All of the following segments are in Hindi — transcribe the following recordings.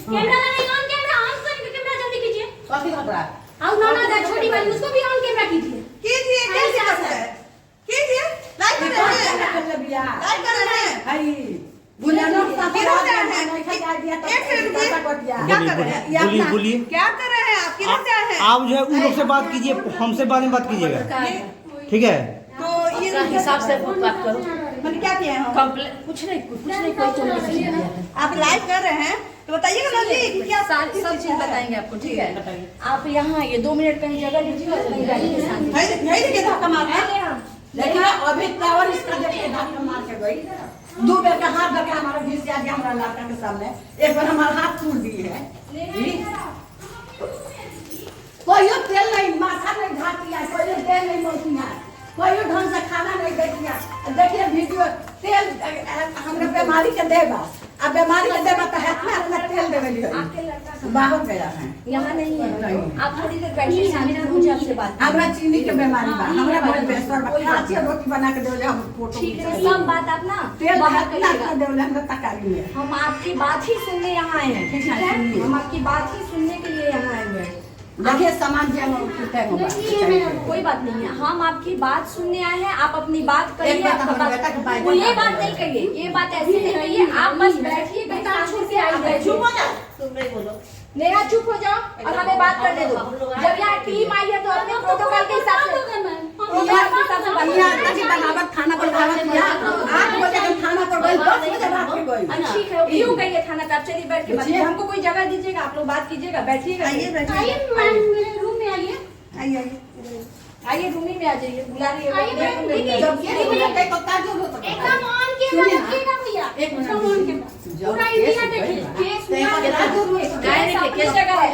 कैमरा नहीं ऑन, कैमरा ऑन करके कैमरा जल्दी कीजिए। कॉफी कपड़ा आओ ना ना छोटी वाली उसको भी ऑन कैमरा कीजिए। कीजिए कैसे है कीजिए लाइक कर रहे हैं लाइक कर रहे हैं भाई बुलानो किधर से आए हैं एक से रुकिए क्या कर रहे हैं बोलिए बोलिए क्या कर रहे हैं आप किधर से आए हैं आप जो है उन लोग से बात कीजिए, हमसे बाद में बात कीजिएगा, ठीक है? तो ये हिसाब से बात करो। मैंने क्या किया है कंप्लेन कुछ नहीं कोई चोरी नहीं है। आप लाइव कर रहे हैं तो बताइएगा ना जी क्या सब चीज बताएंगे आपको, ठीक है? आप यहाँ ये 2 मिनट कहीं जगह लीजिए और कहीं जाइए शांति। नहीं देखिए धक्का मार लेकिन अभी टावर इसका देखिए धक्का मार के गई 2 बार का हाथ धक्का हमारा घिस गया हमारा लड़का के सामने, एक बार हमारा हाथ टूट दिए है। कोई तेल नहीं, माथा नहीं घाटिया, कोई तेल नहीं मोतिया, कोई ढंग से खाना नहीं देखिया। देखिए वीडियो तेल हमरा बीमारी के देगा, अब बीमारी के देगा तो हाथ में हमरा तेल देवे लियो। बाहर गया है यहाँ नहीं है, आप थोड़ी देर बैठिए शांति से, मुझे आपसे बात हमरा चीनी के बीमारी बा, हमरा बहुत बेसर बा, खाची रोटी बना के देले हम फोटो ठीक है। सब बात आप ना तेल बाहर भात ना करिएगा। देले हमरा तकारी में। हम आपकी बात ही सुनने यहाँ आए हैं, ठीक है? हम आपकी बात ही सुनने के लिए यहाँ आए हुए हैं। देखिए सामान जे हम कितने होगा कोई बात नहीं है, हम आपकी बात सुनने आए हैं, आप अपनी बात एक करिए। बात हमारे बेटा के बात ये बात नहीं कहिए, ये बात ऐसी नहीं कहिए, आप बस बैठिए, बेटा छोड़ के आई चुप हो जा तुम नहीं बोलो। नेहा चुप हो जाओ और हमें बात करने दो। जब यहाँ टीम आई है तो अपने प्रोटोकॉल के हिसाब से बनावट खाना पर बनावट किया 8 बजे हम खाना पर गए 10 बजे रात में गए। ठीक है, क्यों गई है थाना पे? आप चलिए बैठ के बात, हमको कोई जगह दीजिएगा, आप लोग बात कीजिएगा, बैठिएगा। आइए बैठिए आइए मैम मेरे रूम में आइए। आइए आइए रूम में आ जाइए, बुला रही आइए मैम, देखिए, जब ये नहीं तो का जो होता एकदम ऑन कैमरा रखिएगा भैया। एक मिनट एकदम ऑन कैमरा पूरा इंडिया देखिए। केस हुआ किस जगह है?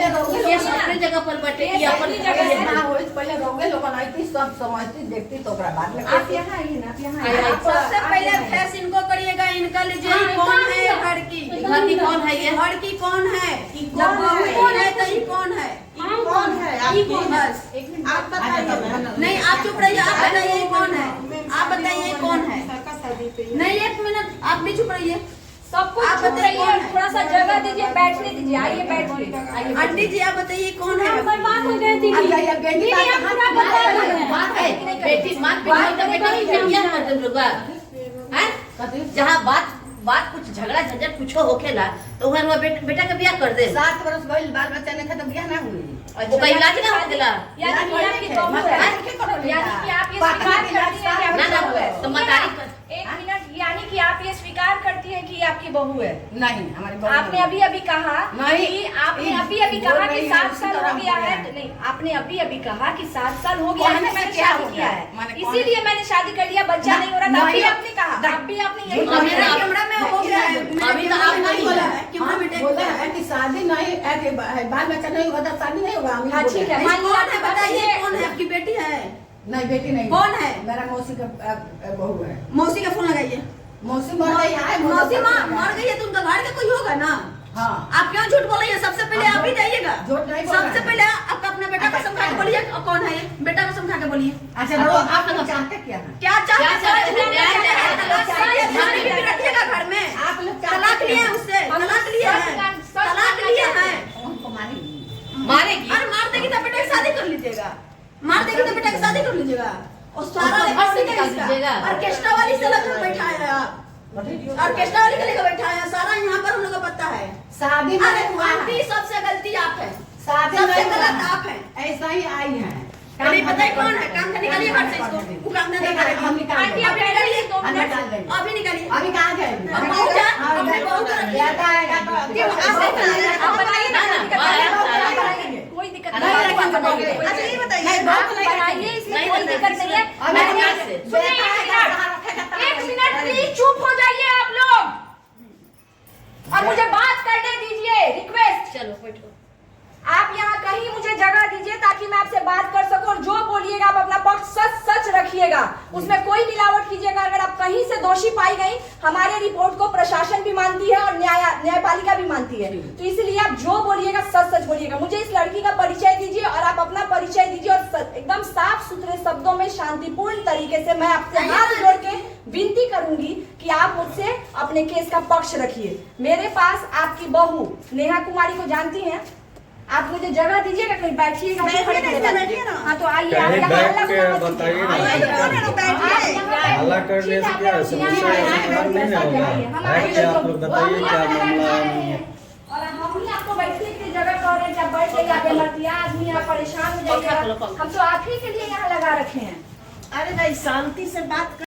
केस अपनी जगह पर बैठे कि अपनी जगह पहले है? ना होई पहले रोगे लोग आईती सब समझती देखती तो ओकरा बाद में आप यहाँ आइए ना, आप यहाँ आइए। आप सबसे पहले फेस इनको करिएगा, इनका लीजिए। ये कौन है? ये लड़की लड़की कौन है? ये लड़की कौन है? कौन कौन है? तो ये कौन है? कौन है आपकी बस आप बताइए नहीं, आप चुप रहिए, आप बताइए ये कौन है? आप बताइए ये कौन है? नहीं, 1 मिनट आप भी चुप रहिए। सबको आप चुप बताइए रहिए, कौन है? थोड़ा सा जगह दीजिए, बैठने दीजिए। आइए बैठिए, आइए आंटी जी आप बताइए कौन है? बर्बाद हो गए दीदी। अच्छा ये बेटी दीदी आप पूरा बर्बाद हो गए। बात है बेटी मार बेटा मतलब लोग हैं जहाँ बात कुछ झगड़ा झंझट कुछ होखेला तो वहाँ बेटा का ब्याह कर दे। 7 बरस भइल बाल बच्चा ने खत्म बियाह ना हुई। वो का इलाज ना होखेला। यानी कि आपकी बहू है। यानी कि आप ये स्वीकार करती हैं कि आपकी ना बहू है। तो मतारी एक मिनट, यानी कि आप ये स्वीकार करती हैं कि ये आपकी बहू है। नहीं हमारी बहू आपने अभी अभी कहा नहीं। कि आपने अभी अभी बोल कहा रही कि है, 7 उसी साल तरह हो गया बोल है। रहे हैं। नहीं, आपने अभी अभी कहा कि 7 साल हो गया है कहने तो मैंने से क्या शादी हो किया गया? है, माने इसीलिए मैंने शादी कर लिया, बच्चा नहीं हो रहा था। अभी नहीं। आपने कहा, अभी आपने यही अभी कहा। आप- कैमरा में हो गया है। अभी तो आप नहीं बोला है। है कैमरा में देख बोला है कि शादी नहीं है कि बाल बच्चा नहीं होगा तो शादी नहीं होगा। हाँ, ठीक है। मान लिया कौन है? बताइए कौन है? आपकी बेटी है? नहीं बेटी नहीं कौन है? मेरा मौसी का बहू है। मौसी का फोन लगाइए। मौसी मर गई है। मौसी मर गई है तो उनका घर का कोई होगा ना? हाँ आप क्यों झूठ बोल रही है? सबसे पहले आप ही जाइएगा। झूठ नहीं बोल रहे सबसे हैं। पहले आप अपना बेटा को समझा के बोलिए कौन है ये? बेटा को समझा के बोलिए। अच्छा तो आप लोग चाहते क्या है? क्या चाहते क्या चाहते हैं? शादी भी रखिएगा घर में। आप लोग चाहते तलाक क्या लिए हैं? उससे, तलाक लिए हैं, तलाक लिए हैं। उनको मारेंगी। मारेगी। अरे मार देगी तो बेटा की शादी कर लीजिएगा। मार देगी तो बेटा की शादी कर लीजिएगा। और सारा और रिकॉर्ड से निकाल इसका। दीजिएगा। ऑर्केस्ट्रा वाली से लगकर बैठा है आप। ऑर्केस्ट्रा वाली के लेकर बैठा है। सारा यहाँ पर हम लोग को पता है। शादी अरे नहीं हुआ आंटी है। सबसे गलती आप है। शादी सबसे नहीं हुआ गलत है। आप है। ऐसा ही आई है। नहीं पता है कौन है? काम से निकालिए घर से इसको। वो काम धंधा करेगी। हम निकाल आंटी, देंगे। आप निकालिए 2 हम मिनट। निकाल देंगे। अभी निकालिए। अभी कहाँ जाएगी? अब पहुंच जा। हाँ, अपने जाएगी। बहू को रखिए। ज्यादा आएगा तो क्यों? आप बताइए ना, ना, दिक्कत बाहर नहीं है। आप बताइए, कोई दिक्कत नहीं नहीं रखेंगे, है। बताइए। कोई अच्छा ये दिक्कत बताइए नहीं, आप बताइए, इसमें नहीं, कोई नहीं, दिक्कत नहीं है। और मैंने मैं क्या- सुनिए, एक मिनट प्लीज चुप हो जाइए आप लोग और मुझे बात करने दीजिए। रिक्वेस्ट, चलो बैठो। आप यहाँ कहीं मुझे जगह दीजिए ताकि मैं आपसे बात कर सकूं और जो बोलिएगा आप अपना पक्ष सच सच रखिएगा, उसमें कोई मिलावट कीजिएगा। अगर आप कहीं से दोषी पाई गई, हमारे रिपोर्ट को प्रशासन भी मानती है और न्यायपालिका भी मानती है, तो इसलिए आप जो बोलिएगा सच सच बोलिएगा। मुझे इस लड़की का परिचय दीजिए और आप अपना परिचय दीजिए और एकदम साफ सुथरे शब्दों में शांतिपूर्ण तरीके से मैं आपसे हाथ जोड़ के विनती करूंगी कि आप मुझसे अपने केस का पक्ष रखिए। मेरे पास आपकी बहू नेहा कुमारी को जानती हैं, आप मुझे जगह दीजिएगा, कहीं बैठिएगा, बैठिए ना। हाँ तो आइए, आप कहीं यहाँ बैठ हल्ला के मत बताइए ना। कीजिए। हल्ला करने से क्या समस्या समाधान नहीं ना होगा। बैठ के आप लोग बताइए क्या मामला है। और हम ही आपको बैठने के लिए जगह कह रहे हैं, जब बैठ जाइए, आप मरतिया आदमी, आप परेशान हो जाइएगा। हम तो आप ही के लिए यहाँ लगा रखे हैं। अरे नहीं, शांति से बात कर।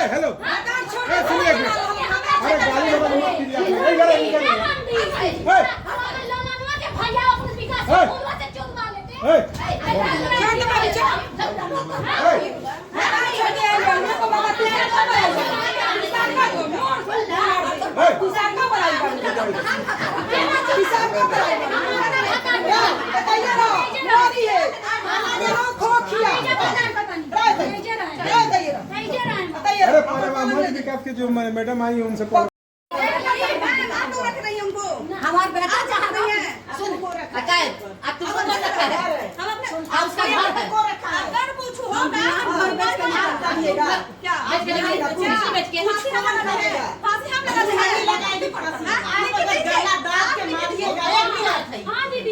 हेलो सुनिए, अरे गाली मत कीजिए, नहीं करे अरे मत विकास के जो मैडम आई उनसे हमारे बेटा चाह रही है अच्छा है, अब तुमको कौन रखा है? हम अपने अब उसका घर है। को रखा है। अगर पूछो होगा बेच के बेच के फांसी हम लगा देंगे। फांसी हम लगा देंगे। गला दाब के मारिएगा। हाँ दीदी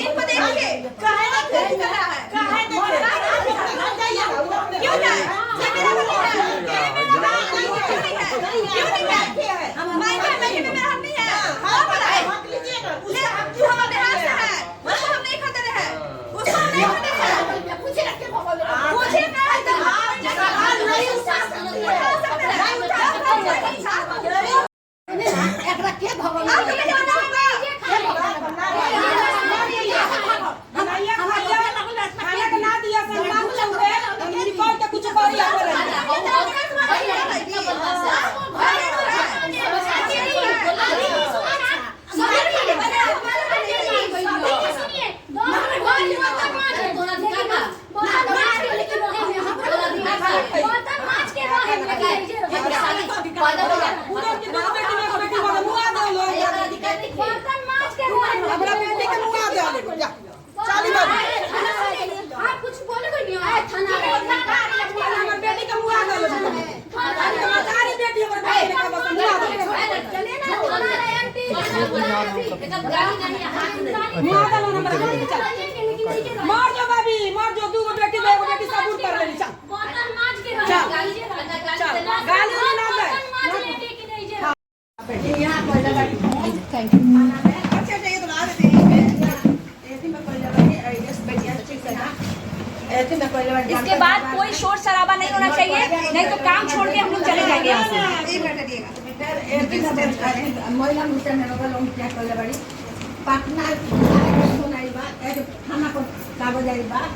इनको देखिए काहे ना क्यों कर रहा है, काहे ना क्यों जाए, ये मेरा बच्चा है, क्यों नहीं है, मायके में मेरा हक नहीं है, हाँ बोला है, जो हमारे हाथ से है उसको हम नहीं खाते रहे, उसको हम नहीं खाते रहे, पूछे ना एकरा के भगवान कुछ बोले कोई नहीं आया थाना बेटी का मुआ दो हमारी बेटी हमर बेटी का बस मुआ दो चले ना थाना रे आंटी एकदम गाड़ी नहीं हाथ नहीं मुआ दो ना मार जो बाबी मार जो दू बेटी एगो बेटी सबूर कर लेली चल बर्तन माज के गाली गाली ना दे माज लेके कि नहीं जे बेटी यहां कोई लगा थैंक यू अच्छा ये तो ला देते हैं, ऐसे में कोई लगा है, यस बेटिया ठीक है ना, ऐसे में कोई लगा। इसके बाद कोई शोर शराबा नहीं होना चाहिए, नहीं तो काम छोड़ के हम लोग चले जाएंगे यहाँ से। एक मिनट दिएगा। महिला मित्र में लोग क्या कर बड़ी पटना सुनाई बात ऐसे थाना को कागज आई बात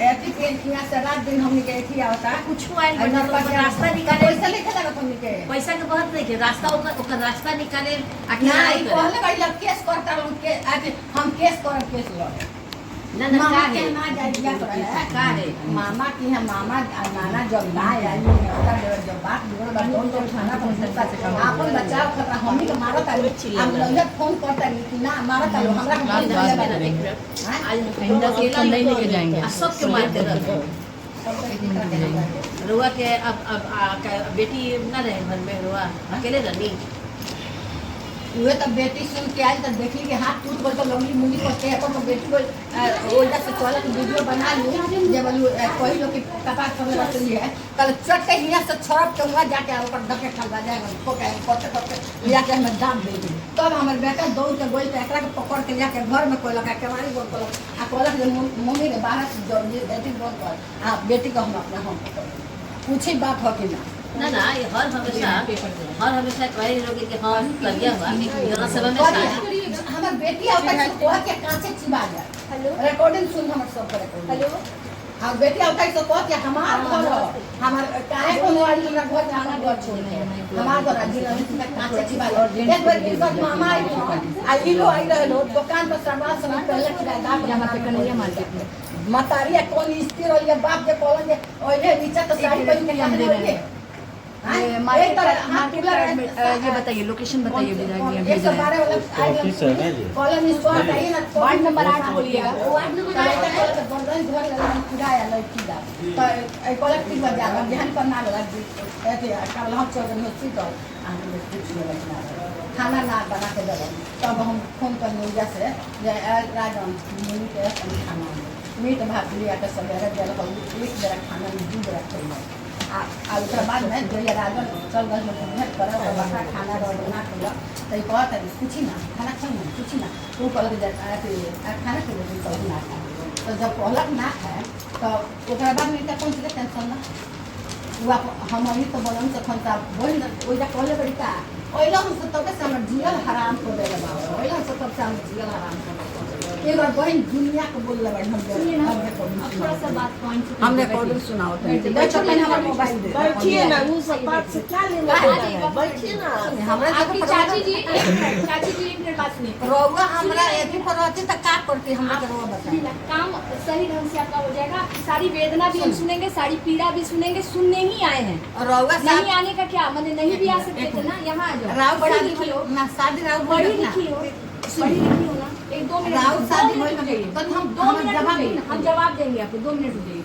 ऐसी के किया से रात दिन हमने के किया होता कुछ आयल रास्ता निकाले, पैसा लेके लगा हमने के पैसा के बहुत नहीं के रास्ता ओकर रास्ता निकाले नहीं पहले बड़ी लोग केस करता उनके आज हम केस कर केस लड़े ना ना मामा का के है ना जाए क्या करे का है मामा की है मामा और नाना जब ना आई होता जब बात बिगड़ बा दोन तो थाना पंचायत से अपन बचाव करना हम ही के मारत आली हम लोग फोन करता नहीं कि ना मारत आलो हमरा को फोन कर आज हिंदा के नहीं लेके जाएंगे सबके मारते रहते रुआ के अब बेटी ना रहे घर में, रुआ अकेले रहनी उहे तब बेटी सुन के आई तब देखली कि हाथ टूट गल तो लंगली मुंगी करते हैं तो बेटी को ओल्डा से चला के वीडियो बना ली जब कोई लोग की कपाट कर रखली है कल चट के हिया से छड़प के हुआ जाके ओकर धक्के खलवा जाएगा को के करते करते लिया के हमें दाम दे दी तब हमर बेटा दौड़ के गोल के एकरा के पकड़ के लिया के घर में कोई लगा के वाली बोल को आ कहलक जे मम्मी के बाहर से जल्दी बेटी बोल कर आ बेटी को हम अपना हम पूछी बात हो कि ना ना ना ये हर हमेशा कहे लोग कि हाँ कर दिया हुआ योजना सभा में शादी हमार बेटी आवता है तो के कांचे चिबा जाए। हेलो रिकॉर्डिंग सुन हमर सब रिकॉर्डिंग। हेलो हां बेटी आवता है तो के हमार घर हो हमार काहे कोनो वाली हमरा घर में हमार घर छोड़ के हमार घर जिला में कांचे चिबा एक बार की बात मामा आई लो आई रहो दुकान पर सामान सब पहले किराएदार जमा पे कन्हैया मार्केट में मतारिया कौन स्थिर हो या बाप के कॉलेज जे ओले नीचे तो साड़ी पहन के हम दे रहे ये बताइए लोकेशन बताइए एक सौ 12 वाला कॉलम इसको हटाइए ना वार्ड नंबर 8 बोलिएगा। वार्ड नंबर 8 घर लगा किराया लड़की दा तो ए कलेक्टिव में जाकर ध्यान करना लगा ऐसे कल हम चौधरी हॉस्पिटल आने कुछ नहीं खाना ना बना के दे तब हम फोन कर न्यूज़ से राजन मिनी के खाना मीट भात लिया के सवेरे जल को एक जरा खाना में दूध रखे आ उसके बाद में जो ये राजन चल गए में भेंट कर बसा खाना बना के तो ये कहता है कुछ ना खाना खाओ कुछ ना वो कल के खाना के लिए कल ना खाए तो जब कहलक ना खाए तो उसके बाद में कौन सी टेंशन ना वो हम अभी तो बोलन से खन बोल ना ओइजा कहले बड़ी का ओइला हम तो तब से हमर जीवन हराम कर देले बाबा ओइला से तब से हमर जीवन हराम कर एक बार बहन दुनिया को बोल ले हम थोड़ा सा बात पॉइंट हमने रिकॉर्डिंग सुनाओ देखो मैंने हमारा मोबाइल दे बैठिए ना उस बात से क्या लेना है बैठिए ना हमरा आपकी चाची जी एक मिनट बात सुनिए। रोवा हमरा एथी पर रहती त का करती हमरा के रोवा बता ना, काम सही ढंग से आपका हो जाएगा। आपकी सारी वेदना भी हम सुनेंगे, सारी पीड़ा भी सुनेंगे। सुनने ही आए हैं, रोवा नहीं आने का क्या मतलब, नहीं भी आ सकते थे ना। यहाँ आ जाओ, राव पढ़ी शादी लिखी हो, ना शादी राव पढ़ी लिखी हो, पढ़ी लिखी हो ना। एक 2 मिनट राव शादी दो होई मिनट ना रुकिए। तो हम 2 मिनट जवाब रुकिए, देना हम जवाब देंगे आपको। 2 मिनट रुकिए।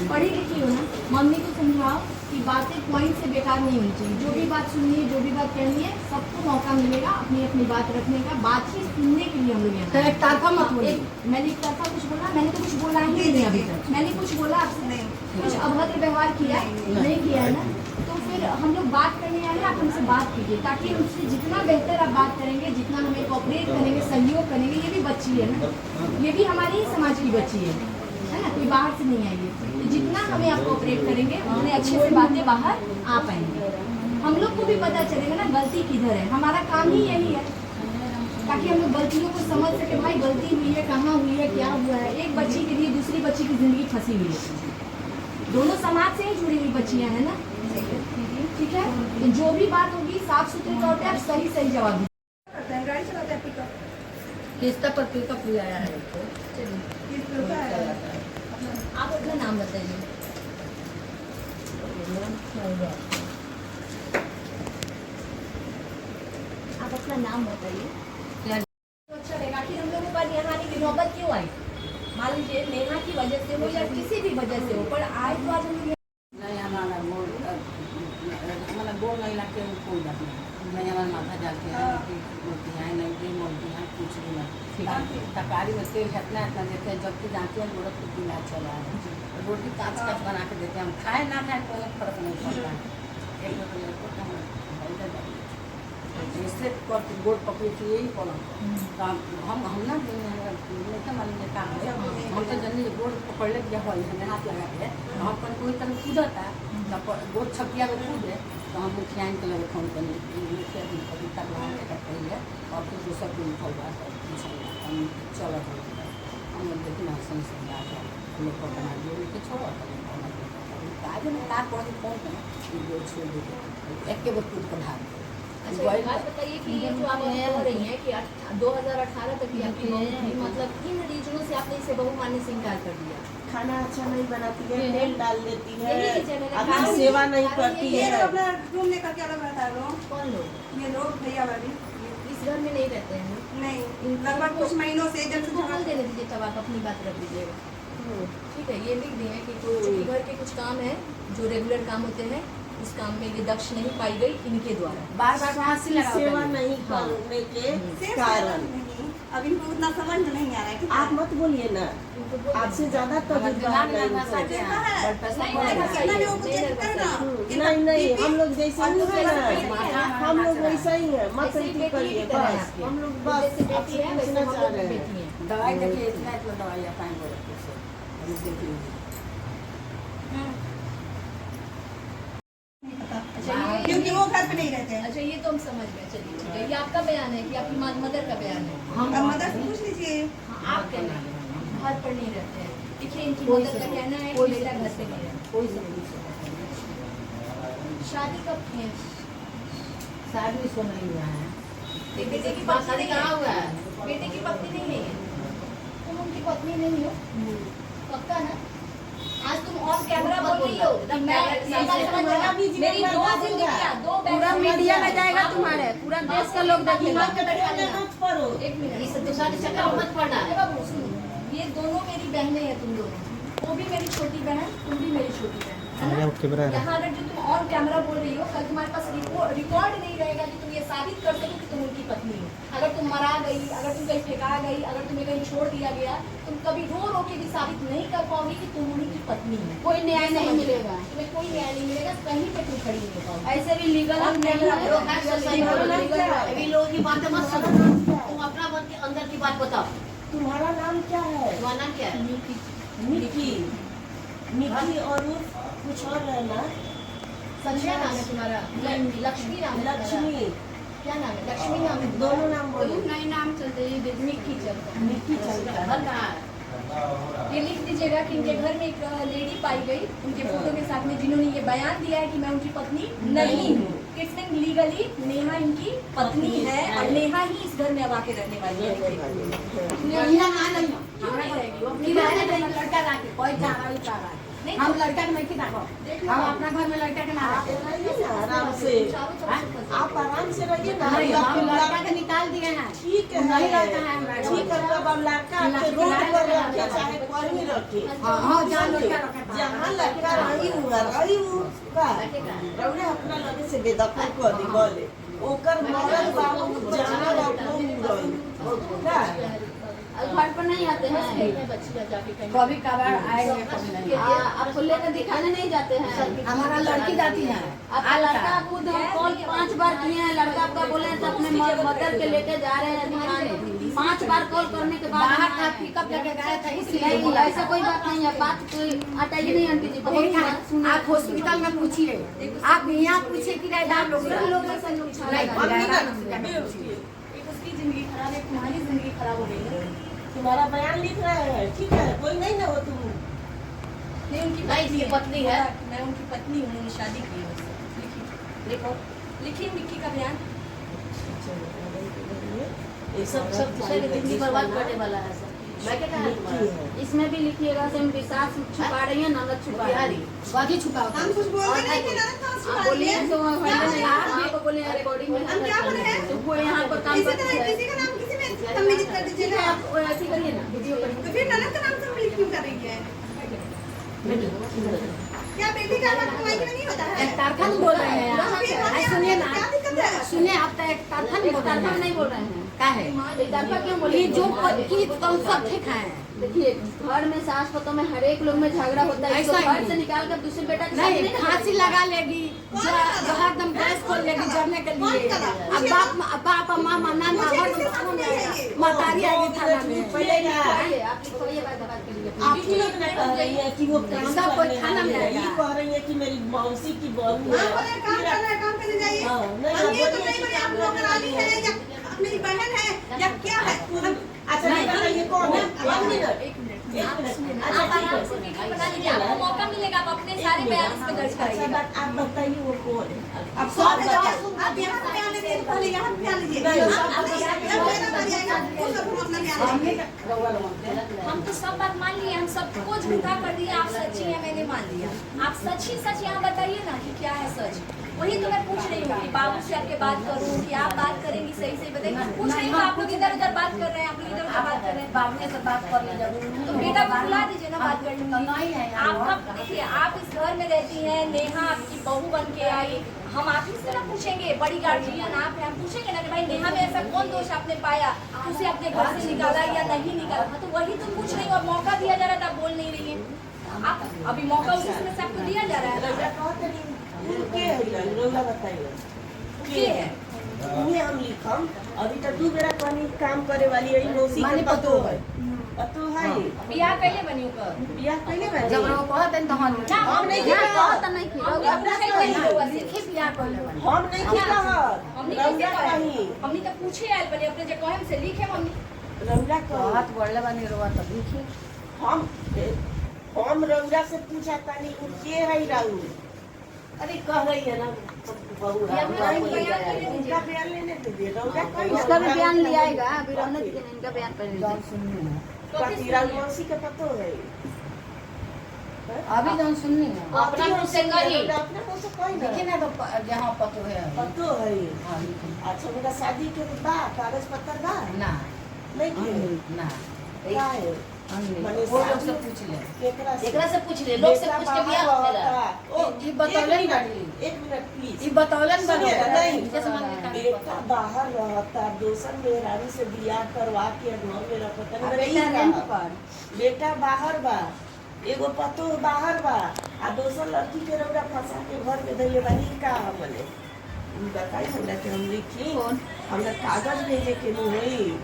पढ़ी लिखी हो ना, मम्मी को समझाओ कि बातें पॉइंट से बेकार नहीं होनी चाहिए। जो भी बात सुननी है, जो भी बात कहनी है, सबको मौका मिलेगा अपनी अपनी बात रखने का। बातचीत सुनने के लिए हम लोग तो यहाँ एक तरफा मत बोलिए। मैंने एक तरफा कुछ बोला? मैंने तो कुछ बोला ही नहीं अभी तक। मैंने कुछ बोला आपसे? कुछ अभद्र व्यवहार किया नहीं किया है ना? तो फिर हम लोग बात करने आए हैं, आप हमसे बात कीजिए ताकि हमसे जितना बेहतर आप बात करेंगे, जितना हमें कोऑपरेट करेंगे, सहयोग करेंगे। ये भी बच्ची है ना, ये भी हमारी ही समाज की बच्ची है ना, कोई बाहर से नहीं आई है। तो जितना हमें आप कोऑपरेट करेंगे, उतने अच्छे से बातें बाहर आ पाएंगे। हम लोग को भी पता चलेगा ना गलती किधर है। हमारा काम ही यही है ताकि हम लोग गलतियों को समझ सके। भाई गलती हुई है, कहाँ हुई है, क्या हुआ है। एक बच्ची के लिए दूसरी बच्ची की जिंदगी फंसी हुई है। दोनों समाज से ही जुड़ी हुई बच्चियां हैं ना, ठीक है। तो जो भी बात होगी साफ सुथरे तौर पे आप सही सही जवाब दीजिए। गाड़ी चलाते हैं पिकअप किस्त पर पिकअप ले आया है आप अपना नाम बताइए। आप अपना नाम बताइए। अच्छा रहेगा कि हम लोगों पर यहाँ आने की नौबत क्यों आई? मान लीजिए नेहा की वजह से हो या किसी भी वजह से हो, पर आज तो आज हम लोग नहीं हमारा मोड़ मतलब गोल नहीं लगते कोई बात नहीं हमारा माथा जाके मोती है नहीं भी मोती है कुछ भी नहीं तरकारी में तेल इतना इतना देते हैं जबकि जानते हैं गोरख को पीला चला है। रोटी काच काच बना के देते हैं, हम खाए ना खाए कोई फर्क नहीं पड़ता है। एक लोग इससे गोड़ पकड़ी थी यही पड़ा हम ना मालूम काम है। हम तो जल्दी गोड़ पकड़ ले जब हमें हाथ लगा के हम पर कोई तरह कूदता गोड़ छपिया में कूदे तो हम मुखिया के लगे फोन कर मुखिया दिन कभी तक पहले और फिर दूसरा दिन उठल बात चल हम लोग देखिए ना सही सही आ जाए हम लोग को बना दिए कि छोड़ो आज में ना कौन फोन छोड़ देते एक के बार कूद कर भाग। अच्छा एक बात बताइए कि ये जो आप कह रही हैं कि 2018 तक की आपकी बहू थी, मतलब किन रीजनों से आपने इसे बहू मानने से इनकार कर दिया? खाना अच्छा नहीं बनाती है, तेल डाल देती है, यही रीजन है ना? अपनी सेवा नहीं करती ये है। अपना रूम लेकर क्या लग रहा था लोग? कौन लोग? ये लोग भैया वाली इस घर में नहीं रहते हैं ना? नहीं, लगभग कुछ महीनों से जब से इनको हल देने दीजिए, तब आप अपनी बात रख दीजिएगा। ठीक है, ये लिख दिए कि कुछ घर के कुछ काम है जो रेगुलर काम होते हैं, उस काम में ये दक्ष नहीं पाई गई इनके द्वारा। बार बार फांसी लगा सेवा नहीं करने के कारण अब इनको उतना समझ में नहीं आ रहा है कि आप मत बोलिए ना, आपसे ज्यादा तजुर्बा नहीं, हम लोग जैसे ही है ना, हम लोग वैसा ही है, मत ऐसी करिए बस। हम लोग बस आपसे पूछना चाह रहे हैं। दवाई देखिए इतना इतना दवाई आता है गोरखपुर से। घर पे नहीं रहते हैं। अच्छा ये तो हम समझ गए, चलिए ठीक है। ये आपका बयान है कि आपकी मदर का बयान है? अब मदर से पूछ लीजिए। हाँ, आप कहना घर पर नहीं रहते हैं। देखिए इनकी मदर का कहना है कि बेटा घर पे नहीं रहता। शादी कब की है? शादी इसको नहीं हुआ है। ये बेटे की बात पत्नी शादी नहीं कहाँ है? हुआ है? बेटे की पत्नी नहीं है? तुम उनकी पत्नी नहीं हो? पक्का ना? आज तुम ऑन कैमरा बोल रही हो कि मैं मेरी दो जिंदगियां, दो पूरा मीडिया में जाएगा तुम्हारे, पूरा देश का लोग देखेगा। एक मिनट, इस दूसरा के चक्कर में मत पड़ना। अरे बाबू सुनो, ये दोनों मेरी बहनें हैं, तुम दोनों, वो भी मेरी छोटी बहन, तुम भी मेरी छोटी बहन, है ना? यहाँ अगर जो तुम ऑन कैमरा बोल रही हो, कल तुम्हारे पास रिकॉर्ड नहीं रहेगा कि तुम ये साबित कर सको कि तुम उनकी पत्नी हो। अगर तुम मरा गई, अगर तुम कहीं फेंका गई, अगर तुम्हें कहीं छोड़ दिया गया, तुम कभी रो रो के भी साबित नहीं कर पाओगी कि तुम उन्हीं की पत्नी हो। कोई न्याय नहीं मिलेगा, तुम्हें कोई न्याय नहीं मिलेगा, कहीं पे तुम खड़ी नहीं हो पाओगी। ऐसे भी लीगल और कैमरा नहीं लोग हैं, सब सही बोलो। अभी लोगों की बातें मत सुनो, तुम अपना मन के अंदर की बात बताओ। तुम्हारा नाम क्या है? तुम्हारा नाम क्या है? निकी। निकी और कुछ और है ना? संजय नाम है तुम्हारा? लक्ष्मी नाम है? लक्ष्मी। क्या नाम है? लक्ष्मी नाम है? दोनों नाम बोलो। नहीं नाम चलते, ये निक्की चलता है। निकी चलता है। घर कहाँ है? ये लिख दीजिएगा कि इनके घर में एक लेडी पाई गई, उनके फोटो के साथ में, जिन्होंने ये बयान दिया है कि मैं उनकी पत्नी नहीं हूँ। इट्स मीन लीगली नेहा इनकी पत्नी है और नेहा ही इस घर में अब आके रहने वाली है। लड़का लाके कोई जा रहा है, हम लड़का के नहीं खिलाओ, हम अपना घर में लड़का के ना रखें। आराम से आप आराम से रहिए ना। नहीं, हम लड़का के निकाल दिए हैं। ठीक है, नहीं रहता है हमारा। ठीक है, तब अब लड़का आपके रोड पर रखे चाहे कहीं रखे। हाँ, जहाँ लड़का रखे। जहाँ लड़का रही का रौड़े अपना लगे से बेदखल कर दी बोले ओकर मरल बाबू जानल अपनो मुरई घर पर नहीं आते हैं, कभी कभार आएंगे, कभी नहीं। आपको लेकर दिखाने नहीं जाते हैं, हमारा लड़की जाती है। अब लड़का खुद कॉल 5 बार किए हैं, लड़का आपका बोले तो अपने मदर के लेके जा रहे हैं दिखाने। 5 बार कॉल करने के बाद बाहर का पिकअप लेके गए थे, इसलिए ऐसा कोई बात नहीं है। बात कोई अटाइए नहीं आंटी जी। आप हॉस्पिटल में पूछिए, आप यहाँ पूछिए कि उसकी जिंदगी खराब है, तुम्हारी जिंदगी खराब हो गई है। तुम्हारा बयान लिख रहा है, ठीक है, कोई नहीं ना हो तुम नहीं उनकी नहीं, इसकी पत्नी है। मैं उनकी पत्नी हूँ, उन्होंने शादी की है मुझसे। लिखो, लिखिए निक्की का बयान। ये सब दूसरे की जिंदगी बर्बाद करने वाला है सब। मैं क्या कहा तुम्हारा? इसमें भी लिखिएगा सेम विश्वास छुपा रही है, ननद छुपा रही है। बाकी छुपाओ। हम कुछ बोल रहे हैं कि ननद कहाँ छुपा रही बोलिए है? तो क्या बोले आप? आपको बोले रिकॉर्डिंग में हम क्या बोले हैं? तो वो यहाँ पर काम किसी करती तरह है। किसी का नाम किसी में सम्मिलित कर ठीक दीजिएगा। है, आप वो ऐसे करिए ना, वीडियो करिए। तो फिर ननद का नाम सम्मिलित क्यों कर रही है? क्या बेटी का नाम कमाई में नहीं होता है? एक कारखाना बोल रहे हैं तो फिर आप। क्या सुनिए ना, दिक्कत है? सुनिए, आप तो एक कारखाना नहीं बोल रहे हैं। क्या है क्यों बोले जो कॉन्सेप्ट ठीक है। देखिए, घर में सास पतों में हर एक लोग में झगड़ा होता है, इसको घर से निकाल कर दूसरे बेटा के नहीं, फांसी लगा लेगी, हरदम गैस खोल लेगी जरने के लिए। अब बाप मामा नाना मतारी आएगी थाना में। पहले क्या आप लिखवाइए, बात करिए। आप लोग ने कह रही है कि वो सब कोई खाना में ये आएगा। कह रही है कि मेरी मौसी की बहू हाँ, है। बोले काम करना है, काम करने जाइए। हाँ, नहीं, हम ये तो बोलिए नहीं बोले आप लोग रानी है या मेरी बहन है या क्या है। हम अच्छा, नहीं बताइए कौन है? 1 मिनट, एक मिनट। एक मिनट। आप आराम से वीडियो बना लीजिए, आपको मौका मिलेगा, आप अपने सारे बयान इस पे दर्ज अच्छा कराइएगा। बात आप बताइए वो कौन है? अब सब आप यहाँ पे बयान लीजिए, पहले यहाँ पे बयान लीजिए। नहीं, आप यहाँ पे बयान लीजिएगा, वो सब हम अपना बयान लीजिए। हम तो सब बात मान लिए, हम सबको झूठा कर दिया, आप सच्ची है मैंने मान लिया। आप सच ही सच यहाँ बताइए ना कि क्या है सच। वही तो मैं पूछ रही हूँ कि बाबू से आपके बात करूँ कि आप बात करेंगे सही सही बताइए। पूछ रही हूँ, आप लोग इधर उधर बात कर रहे हैं, आप लोग इधर उधर बात कर रहे हैं। बाबू से बात करना जरूर। तो बेटा को बुला दीजिए ना, बात कर लूंगी। नहीं है आपका देखिए, आप इस घर में रहती हैं, नेहा आपकी बहू बन के आई, हम आप ही से ना पूछेंगे, बड़ी गार्जियन आप हैं, हम पूछेंगे ना कि भाई नेहा में ऐसा कौन दोष आपने पाया, उसे अपने घर से निकाला या नहीं निकाला। हाँ, तो वही तो पूछ रही हूँ। अब मौका दिया जा रहा था, आप बोल नहीं रही है। आप अभी मौका उसी समय से आपको दिया जा रहा है। के है रौला बताइए के है उन्हें हम लिखम अभी तक 2 बेरा कहीं काम करे वाली है मौसी के पतो है पतो है बियाह कैले बनी ओकर बियाह कैले बनी जब वो कहत है तो हम नहीं कहत नहीं कि अपना कैसे बनी हुआ से लिखी बियाह कर ले हम नहीं किया हमनी कैसे कही हमनी तो पूछे आयल बनी अपने जे कहम से लिखे हमनी रौरा कह हाथ बढ़ले बनी रोवा तो लिखी हम रौरा से पूछा तानी उ के है राउ अरे कह रही है ना बहू उनका बयान लेने दे रौरा कह इसका भी बयान ले आएगा अभी रहने दीजिए ना, इनका बयान पहले जौन सुननी है कति राजवंशी के पतो है अभी जौन सुननी है अपना मुंह से कही अपना मुंह से कही लिखी ना ना तो जहाँ पतो है पतो है हाँ लिखी अच्छा मेरा शादी के बाद कागज पत्र बा ना नहीं के ना क्या है माने वो लोग से पूछ ले केकरा से एकरा से पूछ ले, लोग से पूछ के बियाह होखेला। ओ ई बतौले ना एक मिनट प्लीज ई बतौले ना सुनिए ना, नहीं। जैसे मान के कागज बेटा बाहर रहता दोसर मेहरारू से बियाह करवा के घर में रखता पत्र। नहीं बेटा रेंट पर बेटा बाहर बा एगो पतो बाहर बा आ दोसर लड़की के रौरा फंसा के घर में धइले बानी का हमने बताई हमरा के हम लिखी हमरा कागज भेजे के नहीं होई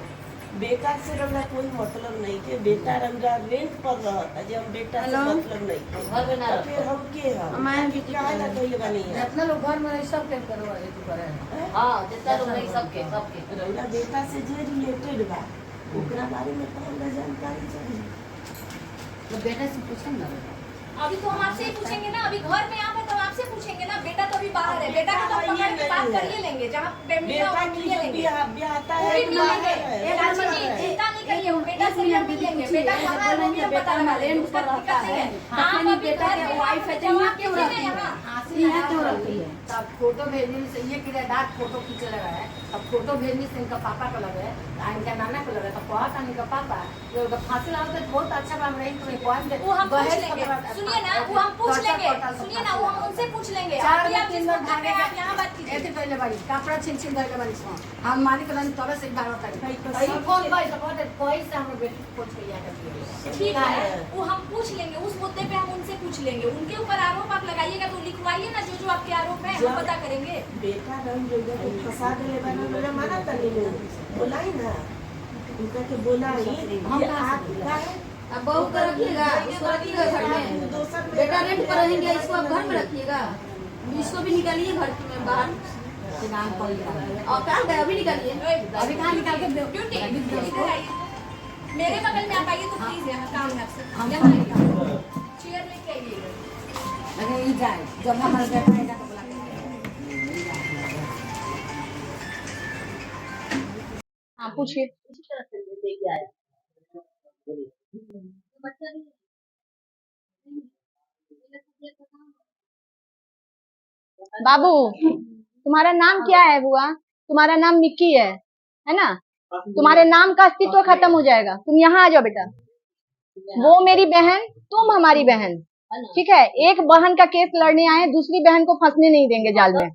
बेटा से रौरा कोई मतलब नहीं के बेटा रौरा रेंट पर रहता जे हम बेटा से मतलब नहीं के घर में ना तो फिर हम के हम हमारे कि काहे ला धइले बानी जितना लोग घर में रही सब के करवा एक करे हां जितना लोग नहीं सबके रौरा बेटा से जे रिलेटेड बा ओकरा बारे में तो हमरा जानकारी चाहिए तो बेटा से पूछे ना अभी तो हम आपसे ही पूछेंगे ना, अभी घर में आप है तो आपसे पूछेंगे ना। बेटा तो अभी बाहर है, बेटा को तो पकड़ के बात कर ही लेंगे, जहाँ बेटा की मिल लेंगे ब्याह आता है पूरी मिल लेंगे। चाची जी चिंता नहीं करिए, बेटा से भी हम मिल लेंगे। बेटा कहाँ है वो भी हम पता लगा लेंगे, उसका दिक्कत नहीं है। आप अभी बेटा घर के में वाइफ है, जब तो आप क्यों किसी रहती ने है? यहाँ हासिल है क्यों रहती है तब फोटो भेजने से ये किरा डाक फोटो खींचे लगा है अब फोटो भेजने से इनका पापा को लगा है इनका नाना को लगा तो कहा था इनका पापा जो फांसी लगा तो बहुत अच्छा काम रही तुम्हें कौन दे वो हम पूछ लेंगे, सुनिए ना, वो हम पूछ लेंगे, सुनिए ना, वो हम उनसे पूछ लेंगे। चार अभी में आप तीन जिसको लोग कर रहे भागे हैं, आप यहाँ बात कीजिए। ऐसे पहले बारी कपड़ा छिन छिन धरले बारी सो हम मालिक रन तोरे से बार होता है भाई कौन भाई तो कहते कोई से हम बेटी पूछ के या करती ठीक है, वो हम पूछ लेंगे, उस मुद्दे पे हम उनसे पूछ लेंगे। उनके ऊपर आरोप आप लगाइएगा तो लिखवाइए ना, जो जो आपके आरोप है हम पता करेंगे। बेटा रंग जोगा के फंसा देले बाना मेरा माना तनी लो बोलाई ना उनका के बोलाई हम का है अब बहू को रखिएगा, इसको रखिएगा घर में। बेटा रेंट पर रहेंगे, इसको आप घर में रखिएगा, इसको भी निकालिए घर में बाहर। नाम पड़ गया और कहाँ गए अभी निकालिए। अभी कहाँ निकाल के दो ड्यूटी इधर आइए, मेरे बगल में आप आइए तो प्लीज, यहाँ काम है आपसे। यहाँ आइए, चेयर लेके आइएगा। अरे ये जाए जब हमारा बेटा आएगा तो बुला के हाँ पूछिए। इसी तरह से लेके आए बाबू तुम्हारा नाम क्या है बुआ? तुम्हारा नाम निक्की है ना? तुम्हारे नाम का अस्तित्व खत्म हो जाएगा। तुम यहाँ आ जाओ बेटा। वो मेरी बहन, तुम हमारी बहन, ठीक है? एक बहन का केस लड़ने आए, दूसरी बहन को फंसने नहीं देंगे जाल में।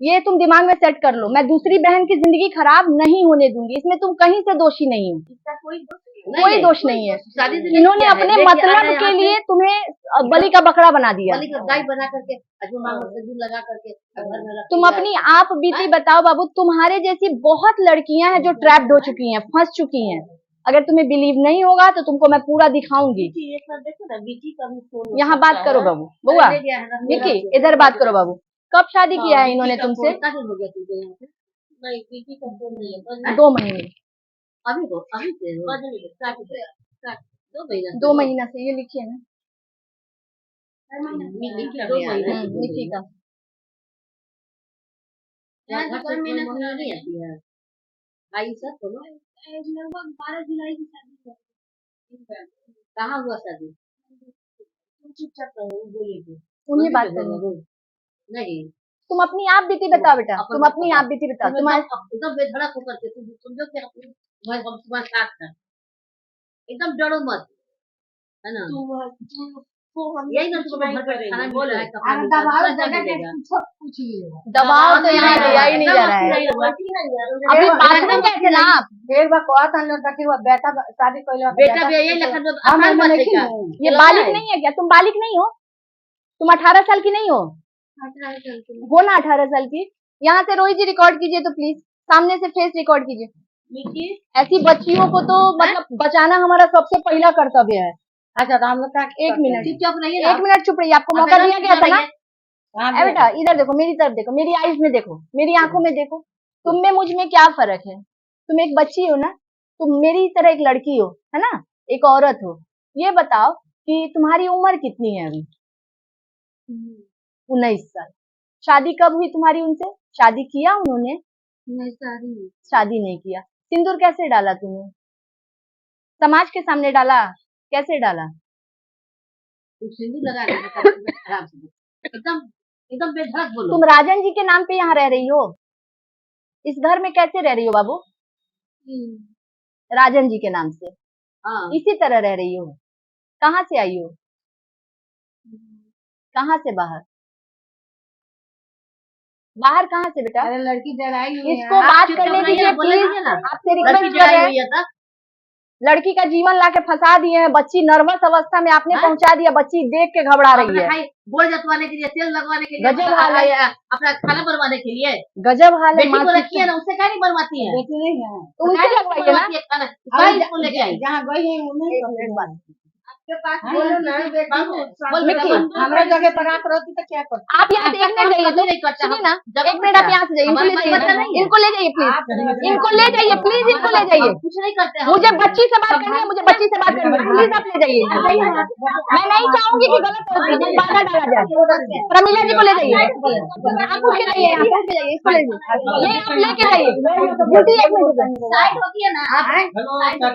ये तुम दिमाग में सेट कर लो। मैं दूसरी बहन की जिंदगी खराब नहीं होने दूंगी। इसमें तुम कहीं से दोषी नहीं हो, कोई दोष नहीं है। इन्होंने अपने मतलब के लिए तुम्हें बलि का बकरा बना दिया। गाय बना करके दूध लगा करके घर में रख तुम दिया। अपनी आप बीती बताओ बाबू। तुम्हारे जैसी बहुत लड़कियां हैं जो ट्रैप्ड हो चुकी हैं, फंस चुकी हैं। अगर तुम्हें बिलीव नहीं होगा तो तुमको मैं पूरा दिखाऊंगी। ये सब देखो ना बीटी का भी फोन यहाँ बात करो बाबू। बुआ निकी इधर बात करो बाबू। कब शादी किया है इन्होंने तुमसे? हो गया तुझे यहाँ से नहीं बीटी का फोन नहीं है 2 महीने। अभी से काट 2 महीना से। ये लिखिए ना निकी का। नहीं आती है आई सर बोलो लगभग 12 जुलाई की शादी है। कहाँ हुआ शादी चुपचाप रहो बोले तुम्हें बात करनी। नहीं तुम अपनी आप बीती बताओ बेटा। तुम अपनी आप बीती बताओ। तुम्हारे एकदम बेधड़क होकर के तुम समझो कि हम तुम्हारे साथ हैं, एकदम डरो मत, है ना? यही ना तुम्हें घर पे खाना मिल रहा है, कपड़ा मिल रहा है, सब मिलेगा। दबाव तो यहाँ दिया ही नहीं जा रहा है। अभी बाथरूम गए थे ना आप? एक बार कहा था लोग कि वो बेटा शादी कर बेटा भी यही लखन में हम आसान मत नहीं है। ये बालिक नहीं है क्या? तुम बालिक नहीं हो? तुम 18 साल की नहीं हो? हो ना 18 साल की। यहाँ से रोहित जी रिकॉर्ड कीजिए तो प्लीज, सामने से फेस रिकॉर्ड कीजिए। मिकी ऐसी बच्चियों को तो मतलब बचाना हमारा सबसे पहला कर्तव्य है। अच्छा तो हम लोग का एक मिनट चुपचाप रहिए ना। एक मिनट चुप रहिए, आपको मौका दिया गया था ना। ए बेटा इधर देखो, मेरी तरफ देखो, मेरी आईज में देखो, मेरी आंखों में देखो, तुम में मुझ में क्या फर्क है? तुम एक बच्ची हो ना, तुम मेरी तरह एक लड़की हो, है ना, एक औरत हो। ये बताओ कि तुम्हारी उम्र कितनी है अभी? 19 साल। शादी कब हुई तुम्हारी उनसे? शादी किया उन्होंने? शादी नहीं किया। सिंदूर कैसे डाला तूने? समाज के सामने डाला? कैसे डाला? सिंदूर लगा रहे आराम से एकदम एकदम बेधड़क बोलो। तुम राजन जी के नाम पे यहाँ रह रही हो? इस घर में कैसे रह रही हो बाबू? राजन जी के नाम से हाँ इसी तरह रह रही हो? कहाँ से आई हो? कहाँ से बाहर? बाहर कहाँ से बेटा? अरे लड़की डराई हुई है। इसको बात करने दीजिए प्लीज, आपसे रिक्वेस्ट कर रहे हैं। हुई था। लड़की का जीवन लाके फंसा दिए हैं, बच्ची नर्वस अवस्था में आपने पहुंचा दिया, बच्ची देख के घबरा रही है। गोल जतवाने के लिए, तेल लगवाने के लिए, गजब हाल है। अपना खाना बनवाने के लिए। गजब हाल है। बेटी को रखी है ना, उससे क्या नहीं बनवाती है? बेटी नहीं है। उनसे लगवाइए ना। खाना अरे इसको लेके आई। जहाँ गई है उन्हें आपके पास बोलो ना बाबू बोल मिकी, हमारा जगह पर आप रहती तो क्या करती? आप यहाँ देखने जाइए तो नहीं करता। सुनिए ना, एक मिनट आप यहाँ से जाइए, इनको ले जाइए, इनको ले जाइए प्लीज, इनको ले जाइए प्लीज, इनको ले जाइए। कुछ नहीं करते। मुझे बच्ची से बात करनी है, मुझे बच्ची से बात करनी है, प्लीज आप ले जाइए। मैं नहीं चाहूंगी कि गलत बाधा डाला जाए। प्रमीला जी को ले जाइए, आप उठ के जाइए, आप उठ के जाइए, इसको ले जाइए, ये आप लेके जाइए। ड्यूटी एक मिनट साइड होती है ना आप।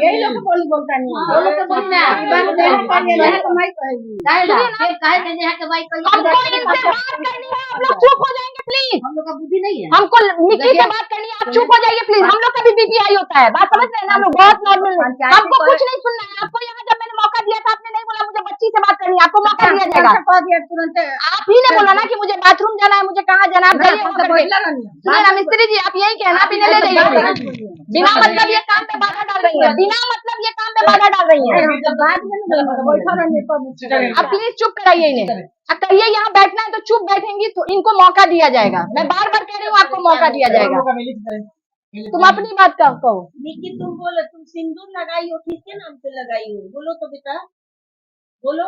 यही लोग बोली बोलता नहीं है। वो लोग तो बोलते हैं। बात नहीं करिए ना तो मैं कहेगी। काहे ना? फिर काहे कहते हैं कि भाई हमको इनसे बात करनी है, आप लोग चुप हो जाएंगे प्लीज। हम लोग का बुद्धि नहीं है। हमको मिक्की से बात करनी है, आप चुप हो जाइए प्लीज। हम लोग का भी बीपीआई होता है, बात समझ रहे हैं ना, हम लोग बहुत नॉर्मल है। हमको कुछ नहीं सुनना है। आपको यहाँ जब मैंने मौका दिया था, आपने नहीं बोला मुझे बच्ची से बात करनी है, आपको मौका दिया जाएगा। तुरंत आप ही ने बोला ना कि मुझे बाथरूम जाना है, मुझे कहाँ जाना है, आप जाइए वहाँ करके। सुनिए ना मिस्त्री जी, आप यही कहना, आप इन्हें ले जाइए। बिना मतलब ये काम पे बाधा डाल रही है, बिना मतलब ये काम पे बाधा डाल रही है। आप प्लीज चुप कराइए इन्हें। अब कहिए यहाँ बैठना है तो चुप बैठेंगी तो इनको मौका दिया जाएगा। मैं बार बार कह रही हूँ, आपको मौका दिया जाएगा। तुम अपनी बात कहो। मिकी तुम बोलो, तुम सिंदूर लगाई हो किसके नाम से लगाई हो? बोलो तो बेटा, बोलो।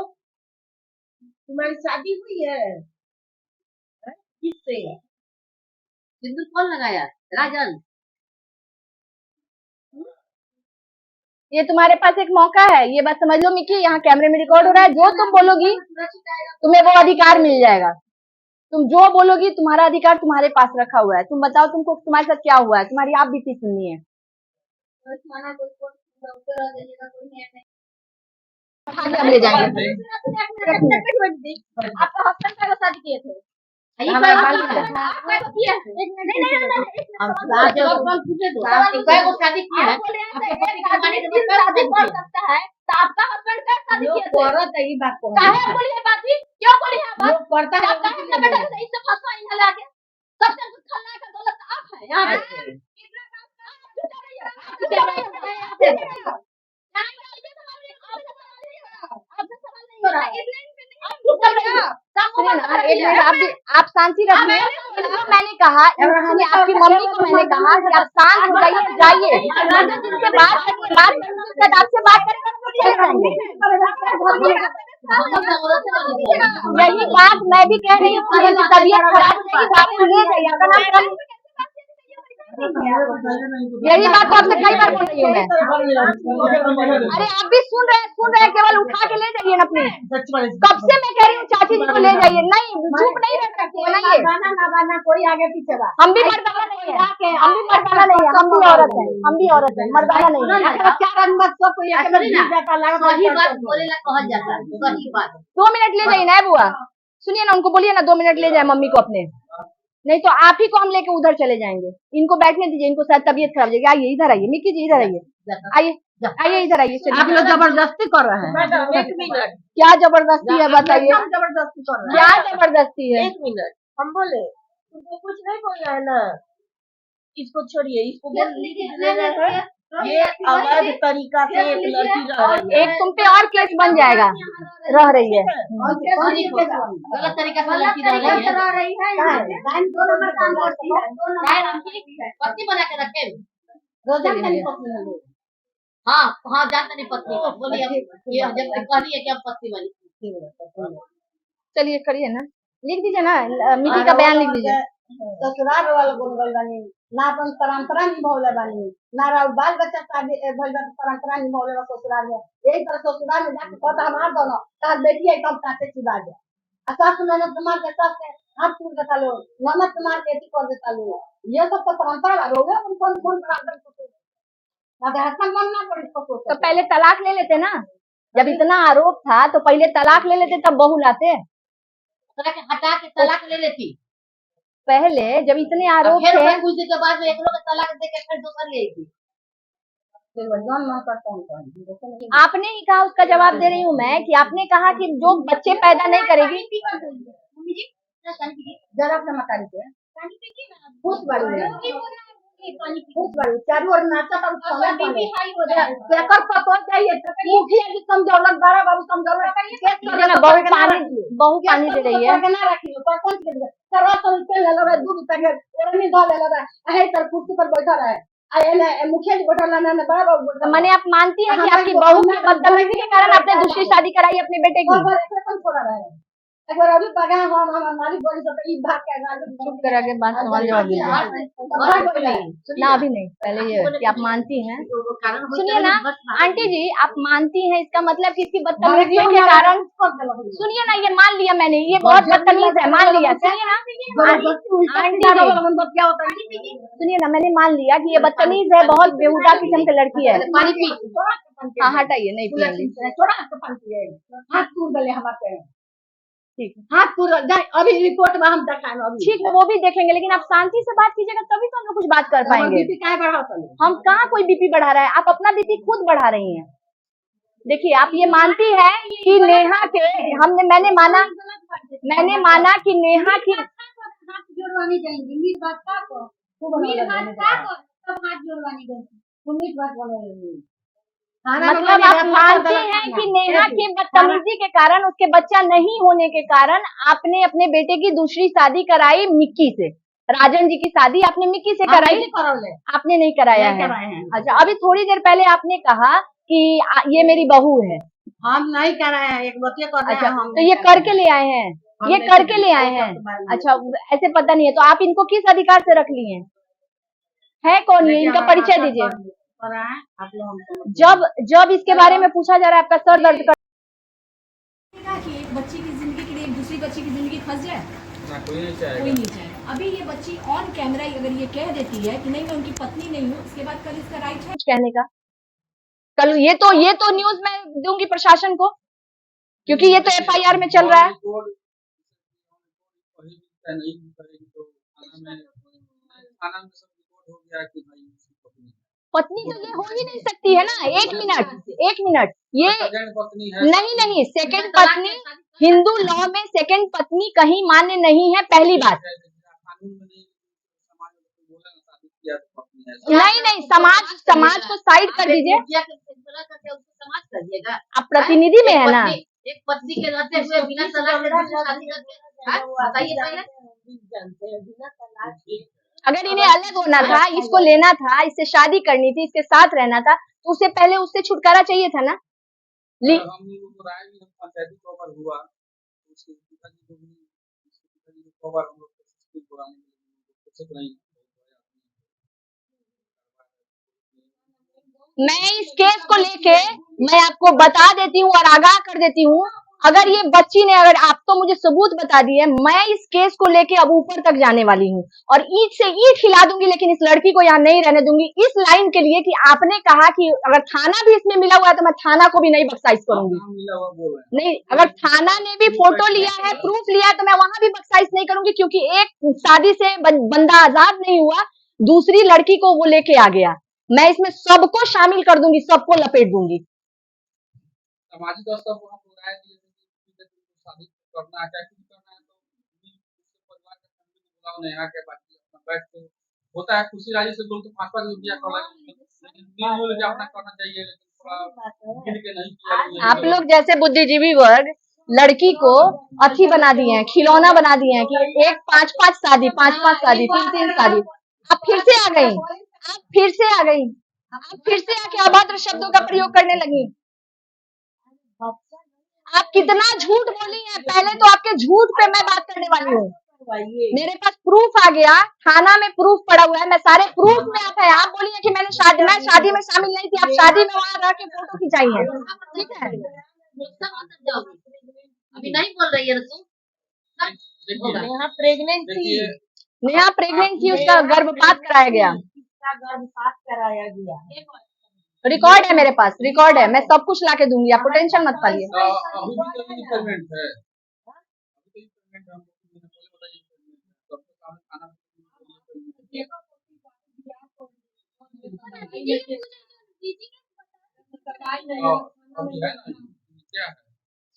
तुम्हारी शादी हुई है? किससे? सिंदूर कौन लगाया? राजन। ये तुम्हारे पास एक मौका है, ये बात समझ लो मिकी, यहाँ कैमरे में रिकॉर्ड हो रहा है। जो तुम बोलोगी तुम्हें वो अधिकार मिल जाएगा। तुम जो बोलोगी तुम्हारा अधिकार तुम्हारे पास रखा हुआ है। तुम बताओ तुमको तुम्हारे साथ क्या हुआ है, तुम्हारी आप बीती सुननी है। हम ले जाएंगे। आपका हस्बैंड का शादी किए थे? हमारा बाल है। आपका तो किया है? हम साथ जब पूछे तो काय को शादी की है? शादी कर सकता है तो आपका हस्बैंड का शादी किए थे? औरत है ये बात को। काहे बोली है बात ही? क्यों बोली है बात? करता है आपका अपना बेटा से इससे फंसा ही ना लाके। सबसे खलनायक का गलत आप है यहाँ पे। आप शांति रखिए। मैंने कहा सुनिए, आपकी मम्मी को मैंने कहा कि आप शांत हो जाइए, जाइए जिनसे बात करिए, बात करने के बाद आपसे बात करेंगे तो चले जाएंगे। यही बात मैं भी कह रही हूँ, मेरी तबीयत खराब नहीं, आप ले जाइए अगर आप यही बात तो आपसे कई बार बोल रही हूँ मैं। अरे आप भी सुन रहे हैं, केवल उठा के ले जाइए ना प्लीज। कब से मैं कह रही हूँ चाची जी को ले जाइए, नहीं चुप नहीं रह सकते बनाइए। कोई आगे पीछे बा। हम भी मर्दाना नहीं है, हम भी मर्दाना नहीं है, हम भी औरत है, हम भी औरत है, मर्दाना नहीं है। सही बात बोलेला कहल जाता है, सही बात। 2 मिनट ले जाइए ना बुआ, सुनिए ना, उनको बोलिए ना 2 मिनट ले जाए मम्मी को अपने, नहीं तो आप ही को हम लेके उधर चले जाएंगे। इनको बैठने दीजिए, इनको शायद तबीयत खराब जाएगी। आइए इधर आइए, मिक्की जी इधर आइए, आइए इधर आइए। आप लोग जबरदस्ती कर रहे हैं। मैडम 1 मिनट, क्या जबरदस्ती है बताइए? जबरदस्ती कर रहे क्या जबरदस्ती है? 1 मिनट। हम बोले तुमको कुछ नहीं बोलना है ना, इसको छोड़िए, इसको बोल ये अवैध तरीका से एक लड़की रह रही है। एक तुम पे और केस बन जाएगा, रह रही है गलत तरीका से लड़की रह रही है। पत्नी बना के रखे जानते नहीं पत्नी है लोग। हाँ हाँ जानते नहीं पत्नी को बोलिए ये जब तक कहनी है कि हम पत्नी वाली। चलिए करिए ना, लिख दीजिए ना, मीटिंग का बयान लिख दीजिए। ससुराल वाला गुनगल बानी ना अपन परंपरा निभावले बानी ना राव बाल बच्चा शादी भइल बा परंपरा निभावले बा ससुराल में यही तरह ससुराल में जाके कहता हमार दोनों तार बेटी एकदम काटे चिबा दे आ सास ननद मार के सास के हाथ टूट देता लो ननद मार के कर देता लो ये सब तो परंपरा रोगे कौन कौन अगर हसन मन ना पड़ी तो पहले तलाक ले लेते ना, जब इतना आरोप था तो पहले तलाक ले लेते तब बहू लाते। हटा के तलाक ले लेती पहले जब इतने आरोप फिर थे, कुछ दिन के बाद एक लोग तलाक दे के फिर दूसरा ले आई थी। आपने ही कहा, उसका जवाब दे रही हूँ मैं कि आपने कहा कि जो बच्चे पैदा नहीं करेगी। जरा अपना मकान के खुश बड़ी खुश बड़ी चारों ओर नाचा तब सोना बने पेपर पतो जाइए मुखिया जी समझौलक बड़ा बाबू समझौलक केस कर ना बहु पानी दे रही है। ना रखी पर कौन के करवा तो पे ले लगा दूध तक ओरनी ध ले लगा है तर कुर्सी पर बैठा रहे आए ना मुखिया जी बैठा ना बड़ा बाबू मैंने आप मानती हैं कि आपकी बहू की बदतमीजी के कारण आपने दूसरी शादी कराई अपने बेटे की? छोड़ा रहे एक बार अभी पगा हम हमारी बोली तो ई भाग के चुप करा के बात सवाल जवाब दीजिए ना, अभी नहीं, पहले ये कि आप मानती हैं। सुनिए ना आंटी जी, आप मानती हैं, इसका मतलब कि इसकी बदतमीजियों के कारण, सुनिए ना, ये मान लिया मैंने, ये बहुत बदतमीज है, मान लिया। सुनिए ना सुनिए ना, मैंने मान लिया कि ये बदतमीज है, बहुत बेहुदा किस्म की लड़की है। पानी पी हाँ हटाइए, नहीं पिएंगे। थोड़ा हाथ टूट गए हमारे ठीक हाथ पूरा जाए अभी रिपोर्ट में हम दिखाएंगे अभी ठीक है, वो भी देखेंगे, लेकिन आप शांति से बात कीजिएगा तभी तो हम लोग कुछ बात कर पाएंगे। बीपी काहे बढ़ा हम कहाँ कोई बीपी बढ़ा रहा है, आप अपना बीपी खुद बढ़ा रही हैं। देखिए आप ये मानती है कि नेहा के मैंने माना कि नेहा की हाथ जोड़वानी जाएंगे मीट बात का को सब हाथ जोड़वानी जाएंगे मीट बात बोले मतलब आप मानती हैं कि नेहा की बदतमीजी के कारण, उसके बच्चा नहीं होने के कारण आपने अपने बेटे की दूसरी शादी कराई मिक्की से। राजन जी की शादी आपने मिक्की से कराई, आपने नहीं कराया है। अच्छा, अभी थोड़ी देर पहले आपने कहा कि ये मेरी बहू है। हम नहीं कराए हैं, एक बच्चे कर रहे हैं। अच्छा, तो ये करके ले आए हैं, ये करके ले आए हैं। अच्छा, ऐसे पता नहीं है तो आप इनको किस अधिकार से रख लिए है कौन ये, इनका परिचय दीजिए। जब इसके बारे में पूछा जा रहा है आपका सर दर्द कर कि एक बच्ची की जिंदगी के लिए एक दूसरी बच्ची की जिंदगी फंस जाए ना, कोई नहीं चाहेगा। कोई नहीं चाहे। अभी ये बच्ची ऑन कैमरा अगर ये कह देती है कि नहीं मैं उनकी पत्नी नहीं हूँ, उसके बाद कल इसका राइट है कुछ कहने का। कल ये तो न्यूज मैं दूंगी प्रशासन को, क्योंकि ये तो FIR में चल रहा है। पत्नी तो ये हो ही नहीं सकती है ना। एक मिनट ये नहीं, सेकंड पत्नी हिंदू लॉ में सेकंड पत्नी कहीं मान्य नहीं है, पहली बात। नहीं, समाज को साइड कर दीजिए, समाज कर दिएगा। आप प्रतिनिधि में है ना। एक पत्नी के रहते हुए बिना तलाक के दूसरी शादी करके बताइए पहले। अगर इन्हें अलग होना था, इसको लेना था, इससे शादी करनी थी, इसके साथ रहना था, तो उससे पहले उससे छुटकारा चाहिए था ना। मैं इस केस को लेके मैं आपको बता देती हूँ और आगाह कर देती हूँ, अगर ये बच्ची ने, अगर आप तो मुझे सबूत बता दिए, मैं इस केस को लेके अब ऊपर तक जाने वाली हूँ और ईंट से ईंट हिला दूंगी, लेकिन इस लड़की को यहाँ नहीं रहने दूंगी। इस लाइन के लिए कि आपने कहा कि अगर थाना भी इसमें मिला हुआ है तो मैं थाना को भी नहीं बख्शाइश करूंगी। नहीं, अगर थाना ने भी फोटो लिया है, प्रूफ लिया है, तो मैं वहां भी बख्शाइश नहीं करूंगी, क्योंकि एक शादी से बंदा आजाद नहीं हुआ, दूसरी लड़की को वो लेके आ गया। मैं इसमें सबको शामिल कर दूंगी, सबको लपेट दूंगी। सामाजिक व्यवस्था को हम राय दिए शादी करना है, कुछ करना है तो परिवार के फैमिली को बुलाओ, नेहा के बाकी अपना बैठ के होता है खुशी राजी से लोग तो 5-5 रुपया कर लेते हैं, लेकिन मिलजुल के अपना करना चाहिए, लेकिन थोड़ा गिर के नहीं किया। आप लोग जैसे बुद्धिजीवी वर्ग लड़की को अथी बना दिए हैं, खिलौना बना दिए हैं कि एक 5-5 शादी, 5-5 शादी, 3-3 शादी। आप फिर से आ गई, आप फिर से आ गई, आप फिर से आके अभद्र शब्दों का प्रयोग करने लगी। आप कितना झूठ बोली हैं, पहले तो आपके झूठ पे मैं बात करने वाली हूँ। मेरे पास प्रूफ आ गया, थाना में प्रूफ पड़ा हुआ है, मैं सारे प्रूफ में आप है। आप बोली है कि मैं शादी में शामिल नहीं थी, आप शादी में वहां रह के फोटो खिंचाई है, ठीक है। अभी नहीं बोल रही है ना तुम। यहाँ प्रेग्नेंट थी, नेहा प्रेग्नेंट थी, उसका गर्भपात कराया गया, उसका गर्भपात कराया गया। रिकॉर्ड है मेरे पास, रिकॉर्ड है, मैं सब कुछ ला के दूंगी, आपको टेंशन मत पाइए। अभी भी तो पेमेंट है, अभी तो पेमेंट हम बताइए, सबके सामने खाना अभी है ना, क्या है?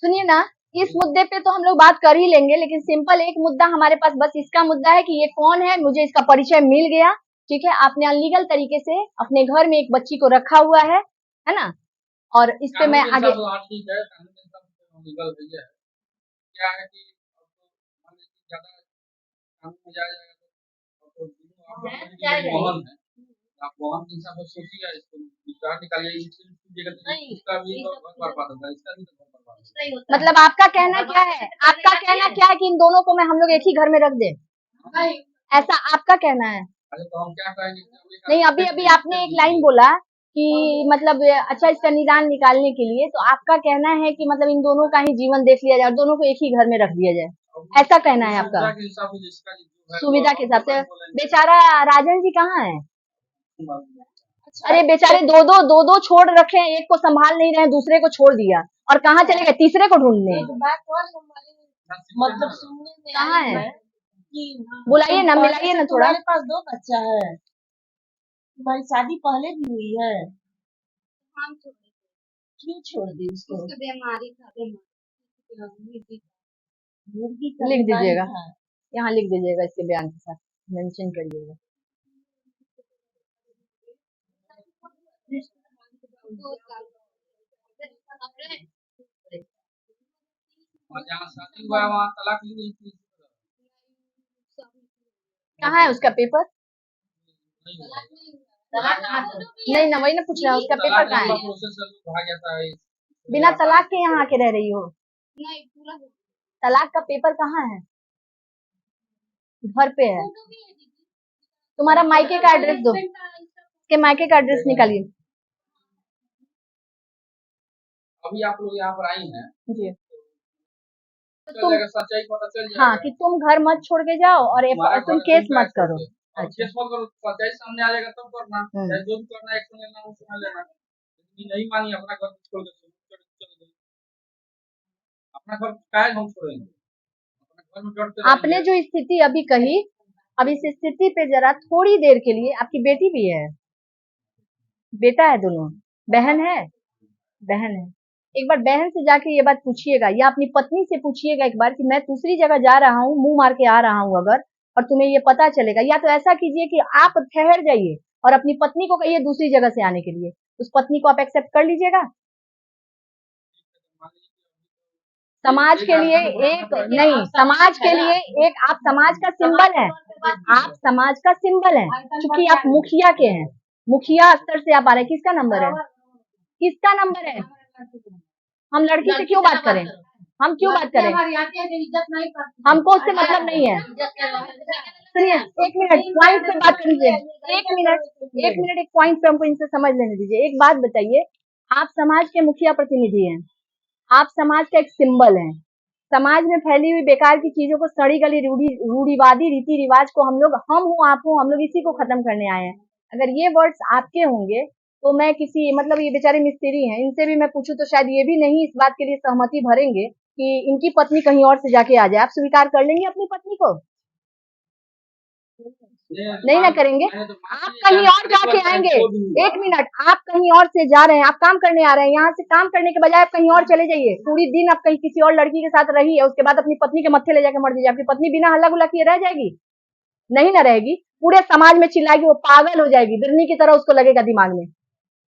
सुनिए ना, इस मुद्दे पे तो हम लोग बात कर ही लेंगे, लेकिन सिंपल एक मुद्दा हमारे पास बस इसका मुद्दा है कि ये कौन है, मुझे इसका परिचय मिल गया, ठीक है। आपने अनलीगल तरीके से अपने घर में एक बच्ची को रखा हुआ है ना, और इस पे मैं आगे ठीक है, लीगल भैया है, क्या है कि ज्यादा कानून में जाएगा तो मोहन है, आप मोहन के हिसाब से सोचिए, इसको निकाल निकालिए, इसका भी बर्बाद होगा, इसका भी बर्बाद होगा। मतलब आपका कहना क्या है, आपका कहना क्या है कि इन दोनों को मैं हम लोग एक ही घर में रख दें, ऐसा आपका कहना है? अरे तो हम क्या कहेंगे? नहीं, अभी अभी आपने एक लाइन बोला कि मतलब अच्छा इसका निदान निकालने के लिए, तो आपका कहना है कि मतलब इन दोनों का ही जीवन देख लिया जाए और दोनों को एक ही घर में रख दिया जाए, ऐसा कहना है आपका? सुविधा के हिसाब से। बेचारा राजन जी कहाँ है? अरे बेचारे दो छोड़ रखे हैं, एक को संभाल नहीं रहे, दूसरे को छोड़ दिया, और कहाँ चले गए तीसरे को ढूंढने? मतलब सुनने में कहाँ आई है? कि बुलाइए ना, मिलाइए ना थोड़ा। तुम्हारे पास 2 बच्चा है, तुम्हारी शादी पहले भी हुई है, क्यों छोड़ दी उसको? बीमारी था, मुर्गी का लिख बीमारी दीजिएगा, था। यहाँ लिख दीजिएगा, इसके बयान के साथ मेंशन करिएगा। जहाँ शादी हुआ वहाँ तलाक ली गई थी। कहाँ है उसका पेपर? नहीं ना, वही ना पूछ रहा है, उसका पेपर कहाँ है? बिना तलाक के यहाँ आके रह रही हो? तलाक का पेपर कहाँ है? घर पे है। तुम्हारा मायके का एड्रेस दो, के मायके का एड्रेस निकालिए। अभी आप लोग यहाँ पर आई हैं जी, तुम सच्चाई पता चल जाएगा। हाँ, कि तुम घर मत छोड़ के जाओ और तुम केस मत करो। केस मत करो, सच्चाई सामने आ जाएगा तब करना, चाहे जो भी करना एक्शन लेना वो समझ लेना। लेकिन नहीं मानी, अपना घर छोड़ के चले गए, अपना घर काहे हम छोड़ेंगे? अपना घर में डरते आपने जो स्थिति अभी कही, अब इस स्थिति पे जरा थोड़ी देर के लिए, आपकी बेटी भी है, बेटा है, दोनों बहन है, बहन है, एक बार बहन से जाके ये बात पूछिएगा, या अपनी पत्नी से पूछिएगा एक बार कि मैं दूसरी जगह जा रहा हूँ, मुंह मार के आ रहा हूँ अगर, और तुम्हें ये पता चलेगा, या तो ऐसा कीजिए कि आप ठहर जाइए और अपनी पत्नी को कहिए दूसरी जगह से आने के लिए, उस पत्नी को आप एक्सेप्ट कर लीजिएगा। समाज के लिए एक नहीं, समाज के लिए एक, आप समाज का सिंबल है, आप समाज का सिंबल है, क्योंकि आप मुखिया के हैं, मुखिया स्तर से आप आ रहे हैं। किसका नंबर है, किसका नंबर है? हम लड़की से क्यों बात करें, हम क्यों बात करें? हमको उससे मतलब नहीं है। सुनिए, एक मिनट पॉइंट पे बात कर लीजिए, एक मिनट एक पॉइंट पे हमको इनसे समझ लेने दीजिए। एक बात बताइए, आप समाज के मुखिया प्रतिनिधि हैं, आप समाज का एक सिंबल हैं, समाज में फैली हुई बेकार की चीजों को, सड़ी गली रूढ़िवादी रीति रिवाज को हम लोग, हम हो आप हो, हम लोग इसी को खत्म करने आए हैं। अगर ये वर्ड्स आपके होंगे तो मैं किसी, मतलब ये बेचारे मिस्त्री हैं, इनसे भी मैं पूछूं तो शायद ये भी नहीं इस बात के लिए सहमति भरेंगे कि इनकी पत्नी कहीं और से जाके आ जाए। आप स्वीकार कर लेंगे अपनी पत्नी को? नहीं ना करेंगे। आप कहीं और जाके आएंगे, एक मिनट, आप कहीं और से जा रहे हैं, आप काम करने आ रहे हैं, यहाँ से काम करने के बजाय आप कहीं और चले जाइए। पूरी दिन आप कहीं किसी और लड़की के साथ रही है, उसके बाद अपनी पत्नी के मत्थे ले जाके मर दीजिए। आपकी पत्नी बिना हल्ला गुल्ला किए रह जाएगी? नहीं ना रहेगी, पूरे समाज में चिल्लाएगी, वो पागल हो जाएगी, बिरनी की तरह उसको लगेगा दिमाग में।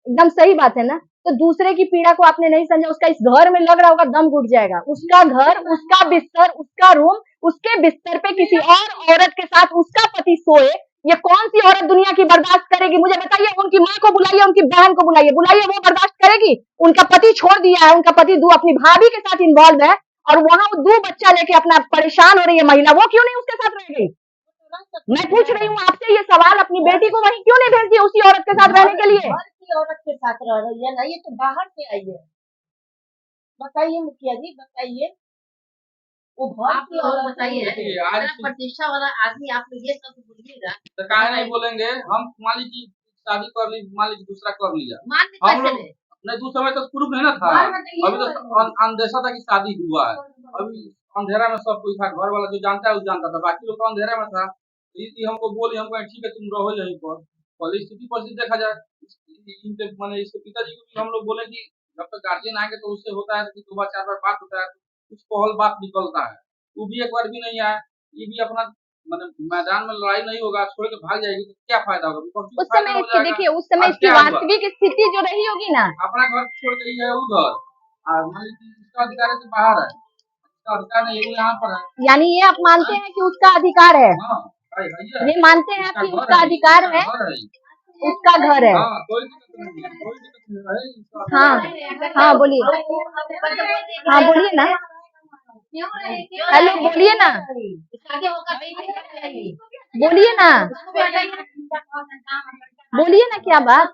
एकदम सही बात है ना? तो दूसरे की पीड़ा को आपने नहीं समझा, उसका इस घर में लग रहा होगा दम घुट जाएगा, उसका घर, उसका बिस्तर, उसका रूम, उसके बिस्तर पे किसी और औरत के साथ उसका पति सोए, ये कौन सी औरत दुनिया की बर्दाश्त करेगी? मुझे बताइए, उनकी माँ को बुलाइए, उनकी बहन को बुलाइए, वो बर्दाश्त करेगी? उनका पति छोड़ दिया है, उनका पति अपनी भाभी के साथ इन्वॉल्व है और वहां वो 2 बच्चा लेके अपना परेशान हो रही है महिला, वो क्यों नहीं उसके साथ रह गई? मैं पूछ रही हूँ आपसे ये सवाल, अपनी बेटी को वहीं क्यों नहीं भेज दिया उसी औरत के साथ रहने के लिए? घर की औरत के साथ रह रही है ना, ये तो बाहर से आई है। बताइए मुखिया जी, बताइए। वो घर आप की लोग औरत बताइए, देखिए, आज इतना प्रतिष्ठा वाला आदमी आप लोग ये सब बोलिएगा, तो काहे नहीं बोलेंगे? हम मान लीजिए शादी कर ली, मान लीजिए दूसरा कर लिया, मान के हम कैसे लोग ले? नहीं, दूसरे में तो प्रूफ नहीं ना था। अभी तो अंदेशा था कि शादी हुआ है। अभी अंधेरा में सब कोई था, घर वाला जो जानता है वो जानता था, बाकी लोग तो अंधेरा में था। ये हमको बोली, हमको ठीक है तुम रहो यहीं पर, पहले स्थिति परिस्थिति देखा जाए। इनके मैंने इसके पिताजी को भी हम लोग बोले कि जब तक गार्जियन आएंगे तो उससे होता है कि 2 बार 4 बार बात होता है, कुछ पहल बात निकलता है। वो भी एक बार भी नहीं आया, ये भी अपना मतलब मैदान में लड़ाई नहीं होगा, छोड़ के भाग जाएगी तो क्या फायदा होगा? उस समय इसकी देखिए, उस समय इसकी वास्तविक स्थिति जो रही होगी ना, अपना घर छोड़ के है उधर, और मान लीजिए इसका अधिकार से बाहर है, इसका अधिकार नहीं है, वो यहाँ पर है। यानी ये आप मानते हैं कि उसका अधिकार है? हाँ, है। ये मानते हैं आप कि उसका अधिकार है, उसका घर है? हाँ, कोई दिक्कत नहीं है, कोई दिक्कत नहीं है, इसका हाँ हाँ, बोलिए, हाँ बोलिए ना, हेलो बोलिए ना, बोलिए ना, बोलिए ना, क्या बात?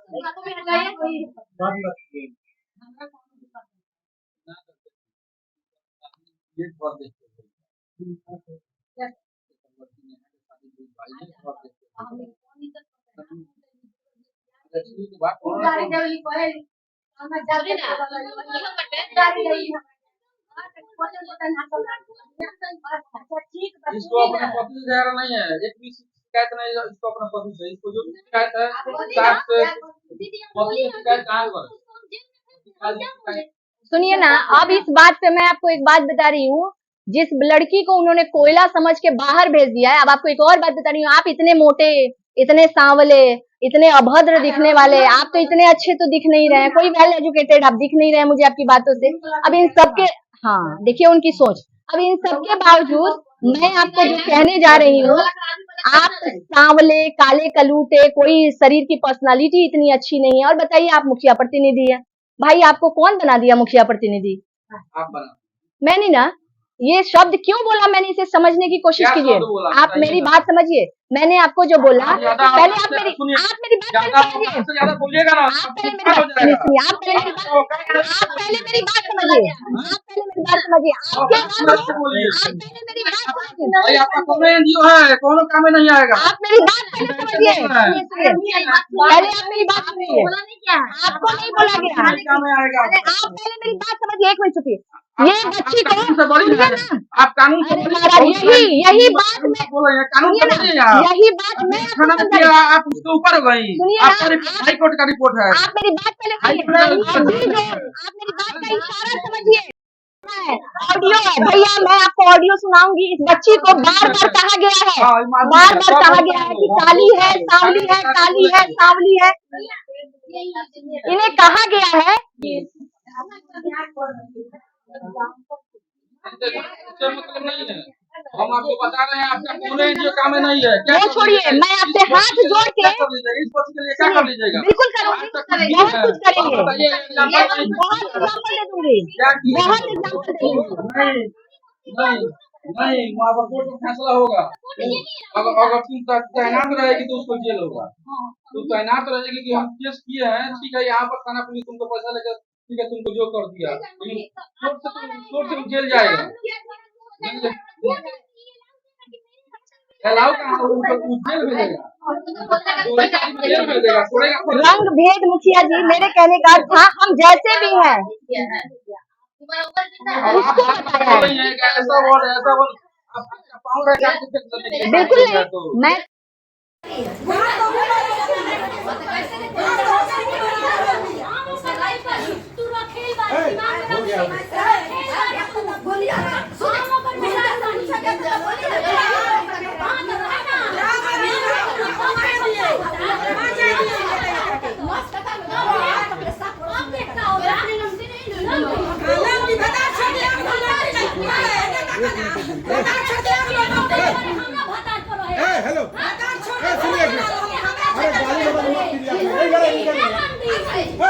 ये बात देखते इसको अपने पति से ज्यादा नहीं है, एक भी शिकायत नहीं है इसको अपने पति से। इसको जो शिकायत है सास से, पति से शिकायत कहाँ पर? सुनिए ना, अब इस बात पे मैं आपको एक बात बता रही हूँ, जिस लड़की को उन्होंने कोयला समझ के बाहर भेज दिया है, अब आपको एक और बात बता रही हूँ, आप इतने मोटे, इतने सांवले, इतने अभद्र दिखने वाले, आप तो इतने अच्छे तो दिख नहीं रहे हैं, कोई वेल एजुकेटेड आप दिख नहीं रहे हैं मुझे आपकी बातों से। अब इन सबके, हाँ देखिए उनकी सोच, अब इन सबके बावजूद मैं आपको जो कहने जा रही हूँ, आप सांवले, काले कलूटे, कोई शरीर की पर्सनालिटी इतनी अच्छी नहीं है, और बताइए आप मुखिया प्रतिनिधि है। भाई आपको कौन बना दिया मुखिया प्रतिनिधि? आप बना। मैंने ना, ये शब्द क्यों बोला मैंने, इसे समझने की कोशिश कीजिए। आप मेरी बात समझिए, मैंने आपको जो बोला, पहले आप मेरी बात समझिए, ज्यादा बोलिएगा ना, आप पहले मेरी बात समझिए, आप पहले मेरी बात समझिए, आपका कौन एनजीओ है, कौन काम में नहीं आएगा? आप मेरी बात पहले समझिए, पहले आप मेरी बात समझिए, आपको नहीं बोला गया, काम में आएगा। आप पहले मेरी बात समझिए, 1 मिनट चुपिए। ये बच्ची को कानून से बड़ी है, आप कानून से यही बात मैं कानून से बड़ी है, यही बात मैं खाना किया आप उसके ऊपर हो गई, आपका हाई कोर्ट का रिपोर्ट है। आप मेरी बात पहले सुनिए, आप मेरी बात का इशारा समझिए, ऑडियो है भैया, मैं आपको ऑडियो सुनाऊंगी। इस बच्ची को बार बार कहा गया है, बार बार कहा गया है कि काली है, सांवली है, काली है, सांवली है, इन्हें कहा गया है। मतलब नहीं है, हम आपको बता रहे हैं, आपका कौन एनजीओ काम में नहीं है। वो छोड़िए, मैं आपसे हाथ जोड़ के इस पक्ष के लिए क्या कर लीजिएगा? बिल्कुल करूंगी, बहुत कुछ करेंगे, बहुत एग्जाम्पल दे दूंगी, बहुत एग्जाम्पल दे दूंगी। नहीं, वहाँ पर कोर्ट में फैसला होगा। अगर तुम तैनात रहेगी तो उसको जेल होगा, तुम तैनात रहेगी कि हम केस किए हैं, ठीक है, यहाँ पर थाना पुलिस तुमको पैसा लेकर, ठीक है, तुमको जो कर दिया, कोर्ट से जेल जाएगा। रंग भेद मुखिया जी, मेरे कहने का अर्थ था हम जैसे भी हैं, उसको बताया है। बिल्कुल नहीं, मैं हेलो, एक मिनट। अरे गाली मत कीजिए आप। ए जरा निकल।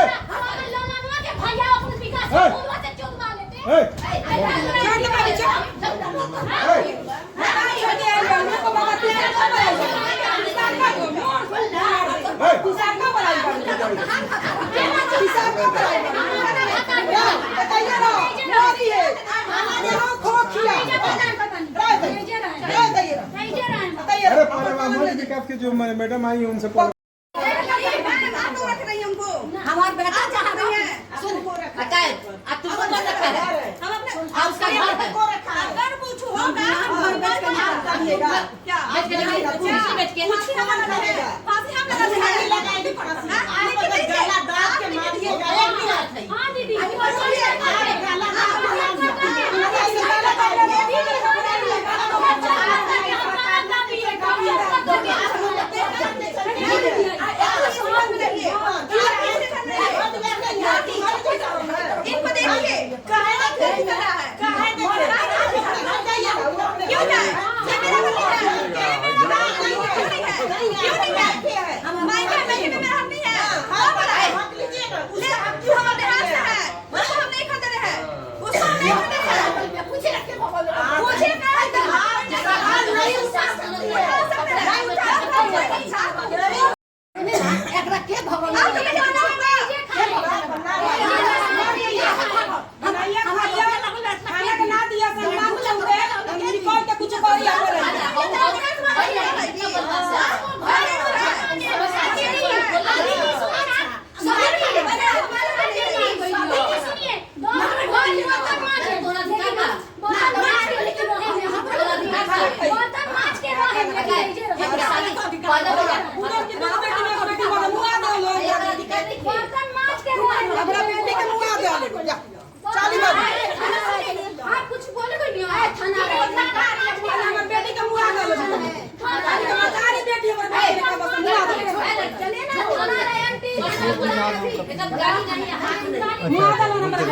अरे मोदी जी के जो मैडम आई उनसे हमारा बेटा जहाँ रही है सुन हटाए अब तुमको कौन रखा है हम अपने उसका घर पे को रखा है अगर पूछो होगा घर बेच के नाम करिएगा क्या बेच के नहीं, कुर्सी बेच के। कुर्सी हमारा रहेगा फांसी हम लगाएंगे गला दाब के मारिएगा एक मिनट है हाँ दीदी इनको देखिए काहे ना कर रहा है काहे क्यों जाए ये मेरा भतीजा है क्यों नहीं है मायके में मेरा हम नहीं है हाँ बोला है ले जो हमारे हाथ से है उसको हम नहीं खाते रहे उसको हम नहीं खाते रहे पूछे रखे पूछे ना एकरा के भगवान आप तो नहीं जाना खाना के ना दिया सम्मान चौके निकल के कुछ करी कुछ बोले कोई नहीं आया थाना हमारे बेटी का मुंह आ गया हमारी बेटी हमारे बेटी का बस मुंह आ गया चलिए ना थाना रे आंटी एकदम गाड़ी नहीं है, हाथ नहीं। मुंह आ गया हमारे